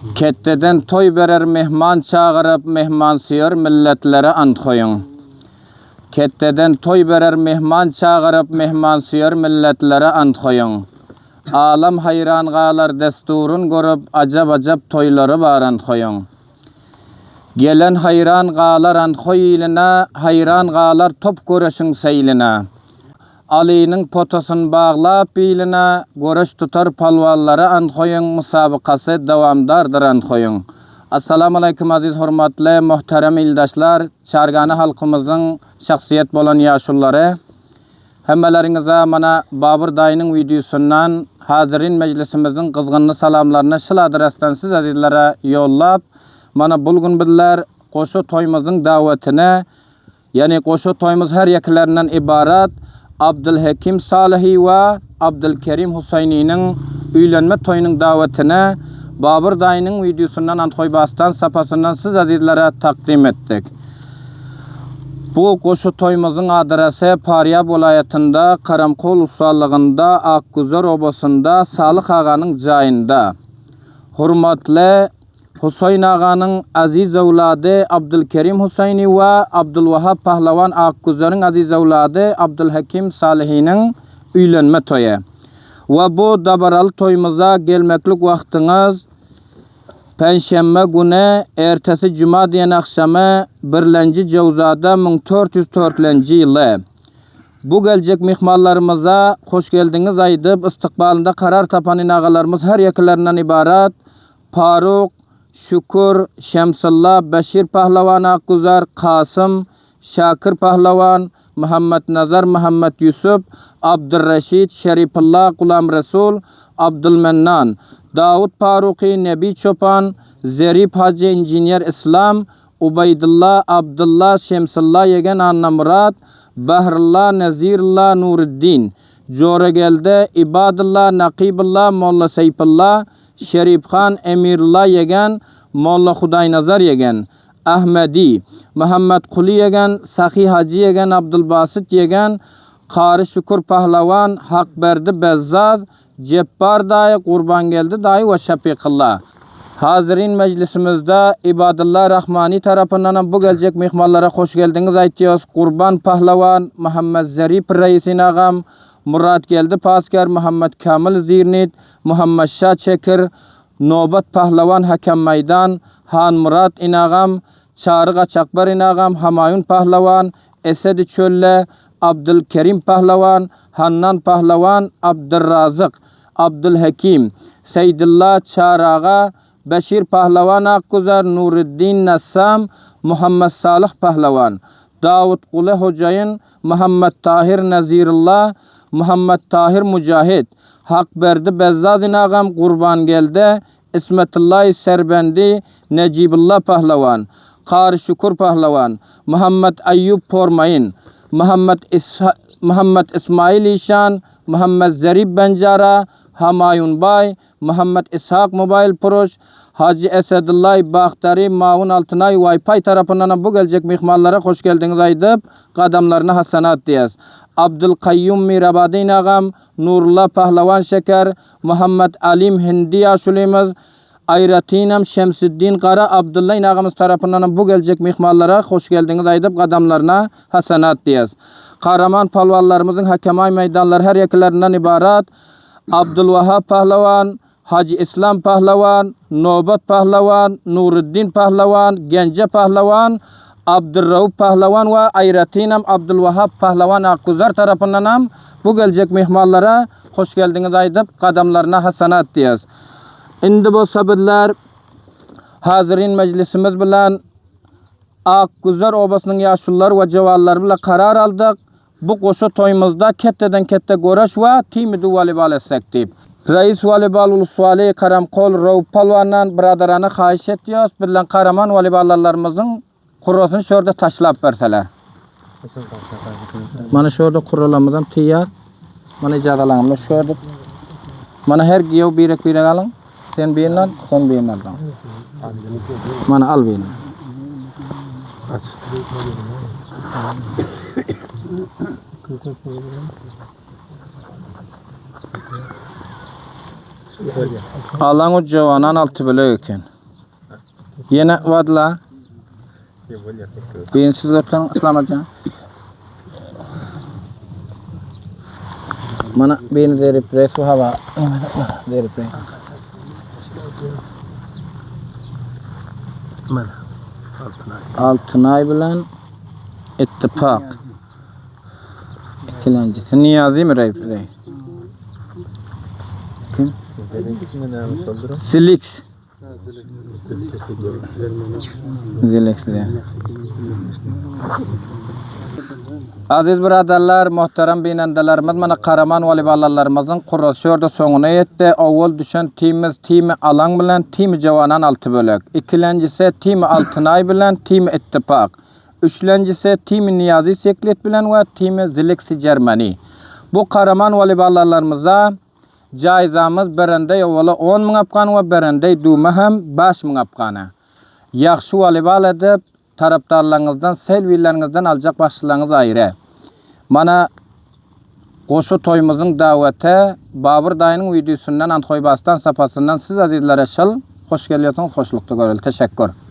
Ketteden toy berer mehman çağırıp mehmansıyor milletlere ant koyun. Ketteden toy berer mehman çağırıp mehmansıyor milletlere ant koyun. Alam hayran galar desturun görüp acab toyları baran koyun. Gelen hayran galar ant koyiline, hayran galar top görüşün seyline. Ali'nin potosun bağlap biline, görüş tutar palvalları ant koyun, musabakası devamdardır ant koyun. Assalamu alaikum aziz hurmatly muhterem ildaşlar, çargany halkymyzyň şahsiyet bolan ýaşulary. Hemmeleриňize mana Babur daýynyň videosundan hazirin mejlisimiziň kızgınly salamlaryny şol adresden siz azizlere ýollap, mana bulgun bizler goşu toýumyzyň dawatyny, yani goşu toýumyz her ýekilerinden ibarat Abdülhakim Salihi we Abdülkerim Husayni'nin üýlenme toýunyň dawatyny Babur daýynyň videosundan Antkoýbastan sapasından siz azizlere takdim etdik. Bu goşu toýumyzyň adresy Paryab welaýatynda, Karamkol ussallygynda, Akguzar obasynda, Salyk aganyň jaýynda. Hurmatly Husayn aganyň aziz owlady Abdülkerim Husayni we Abdülwahap Pahlawan Akguzaryň aziz owlady Abdülhakim Salihiniň üýlenme toýy. Ve bu dabaralı toýumyza gelmeklik wagtyňyz Perşembe güni ertesi Cuma diýen akşamy 1-nji Jawzada 1404-nji ýyly. Bu geljek mehmanlarymyza hoş geldiňiz aýdyp istikbalynda karar tapan inagalarymyz her ýekilerinden ibarat Faruk, Şükür, Şemsulla, Beşir Pahlawan Akguzar, Kasım, Şakir Pahlawan, Muhammed Nazar, Muhammed Yusuf, Abdurreşid, Şerifullah, Gulam Resul, Abdülmennan, Davud Faruqi, Nebi Çopan, Zerif Hacı İnjiniyer İslam, Ubaydullah, Abdullah, Şemsullah Yegen Anna Murat, Bahrullah, Nazirullah, Nuruddin, Joregelde, İbadullah, Naqibullah, Molla Seyfullah, Şerifhan, Emirullah Yegen, Molla Hudaynazar Yegen, Ahmedi, Muhammed Kuli Yegen, Sahi Hacı Yegen, Abdülbasit Yegen, Qari Şükür Pahlawan, Hakberdi Bezzaz, Ceppar daýy, Qurban geldi daýy we Şafiqullah. Hazirin mejlisimizde İbadullah Rahmani tarapyndan bu geljek mehmanlara hoş geldiňiz aýtýarys. Qurban Pahlawan, Muhammed Zarip Reisin agam, Murat geldi Paskar, Muhammed Kamil Zirnit, Muhammed Şah Çekir, Nobat Pahlawan Hakem Maydan, Han Murat inagam, Çarı Qaçakbar inagam, Hamayun Pahlawan, Esed Çölle, Abdülkerim Pahlawan, Hannan Pahlawan, Abdurrazık, Abdülhakim, Seydullah Çarağa, Beşir Pahlawan Akguzar, Nuruddin Nassam, Muhammed Salih Pahlawan, Davud Quli Hocaýyn, Muhammed Tahir Nazirullah, Muhammed Tahir Mujahid, Hakberdi Bezzad inagam, Qurban geldi, İsmetullah Serbendi, Necibullah Pahlawan, Qari Şükür Pahlawan, Muhammed Ayyub Pormayın, Muhammed İsmail İşan, Muhammed Zarip Bencara, Hamayun Bay, Muhammed İshak Mobile Proş, Hacı Esedullah Bakhtari, Mavun Altınay Wi-Fi tarapyndan bu geljek mehmanlara hoş geldiňiz aýdyp, gadamlaryna hasanat diýäs. Abdülkayyum Mirabadi inagam, Nurullah Pahlawan Şeker, Muhammed Alim Hindi ýaşulymyz, Ayratinam Şemsiddin Qara Abdullah inagamyz tarapyndan bu geljek mehmanlara hoş geldiňiz aýdyp, gadamlaryna hasanat diýäs. Kahraman palvallarımızın hakemay meydanları her ýekilerinden ibarat Abdülwahap Pahlawan, Hacı İslam Pahlawan, Nobat Pahlawan, Nuruddin Pahlawan, Gence Pahlawan, Abdurrauf Pahlawan ve Ayratinam Abdülwahap Pahlawan Akguzar tarapyndan bu geljek mehmanlara hoş geldiňiz aýdyp, gadamlaryna hasanat diýäs. Indi bu sabirler hazirin mejlisimiz bilen Akguzar obasynyň ýaşullar we jawallary bilen karar aldyk. Bu goşu toýumyzda ketteden kette goraş we timidi volleybal etsek diýip. Reis volleybal uluswaly Karamkol Rauf Palwandan biradarany haýyş etýäs, bilen Karaman voleyballarymyzyň kurrasyny şurda taşlap berseler. Mana şurda kurralarymyzdan tiýär. Mana ijazalaňymy şurda. Mana her giýew birek alyň. Sen bilen, sen bilen al. Mana al bilen. Alaň o jawanan altı bile eken. Yine vadla. Beyinsiz öpsen ıslamacan. Mana beyni de replay su hava. De replay. Mana. Altınay bilen ittifak. İkincisi Niyazi mi replay? Kim? Silix. Aziz birodarlar, muhtaram binandalarımız, mana Karaman valiballalarımızın kurasyorda soňuna ýetdi. Awal düşen timi Alan bilen timi Jawanan altı bölek. İkincisi timi Altınay bilen timi ittifak. Üçüncüsü timi Niyazi Seklet bilen we timi Ziliksi Germany. Bu Karaman valiballalarımıza jaýzamyz berende ýola 10 000 apgan we berende duma hem 5 000 apgana. Ýaxşy volleyball edip tarapdarlaryňyzdan, selwileriniňizden aljak başlygyňyz aýry. Mana goşu toýumyzyň dawete Babur daýynyň videosundan Anthoýbastan sapasyndan siz azizlere şol hoş gelýärsiňiz, hoşlukda göreli. Teşekkür.